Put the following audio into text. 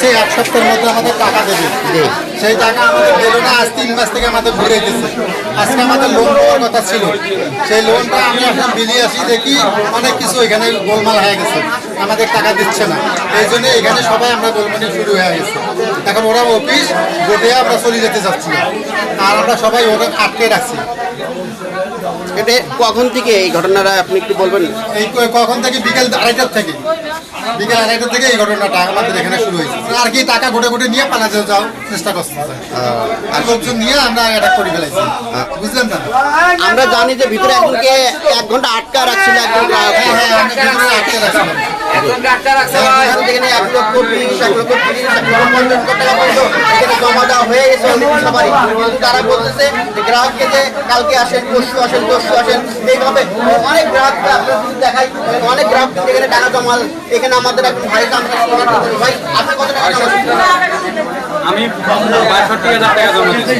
বলছে 1 সপ্তাহের মধ্যে আমাদের টাকা দেবে। সেই টাকা আমাদের দিল না, আজ 3 মাস থেকে আমাদের ঘুরে দিচ্ছে। আজকে আমাদের লোন দেওয়ার কথা ছিল, সেই লোনটা আমি এখন মিলিয়ে আসি, দেখি অনেক কিছু এখানে গোলমাল হয়ে গেছে, আমাদের টাকা দিচ্ছে না। এই জন্য এখানে সবাই আমরা গোলমালি শুরু হয়ে গেছে। এখন ওরা অফিস গোটে আমরা চলে যেতে চাচ্ছি, আর আমরা সবাই ওরা আটকে রাখছি। এটা কখন থেকে এই ঘটনাটা আপনি একটু বলবেন? এই কখন থেকে? বিকেল 2:30টার থেকে। বিকেল 2:30টার থেকে এই ঘটনাটা আমাদের এখানে শুরু হয়েছে। আর কি টাকা গোটে গোটে নিয়ে পালাতে যাও চেষ্টা করছে, আর লোকজন নিয়ে আমরা অ্যাটাক করে ফেলাইছি, বুঝলেন না? আমরা জানি যে ভিতরে একজনকে 1 ঘন্টা আটকা রাখছিল একজন গ্রাহক। হ্যাঁ, আমরা ভিতরে আটকে রাখছিলাম। যেখানে 1 লক্ষ 30, 1 লক্ষ 30, 1 লক্ষ 50 টাকা পর্যন্ত এখানে জমা দেওয়া হয়ে গেছে অলরেডি সবারই। কিন্তু তারা বলতেছে যে গ্রাহককে যে কালকে আসেন, পরশু আসেন, তরশু আসেন, এইভাবে অনেক গ্রাহক আপনার দেখাই, অনেক গ্রাহক এখানে টাকা জমা। এখানে আমাদের একজন ভাই ভাই, আপনি কত টাকা জমা? আমি 62,000 টাকা জমা দিয়েছি।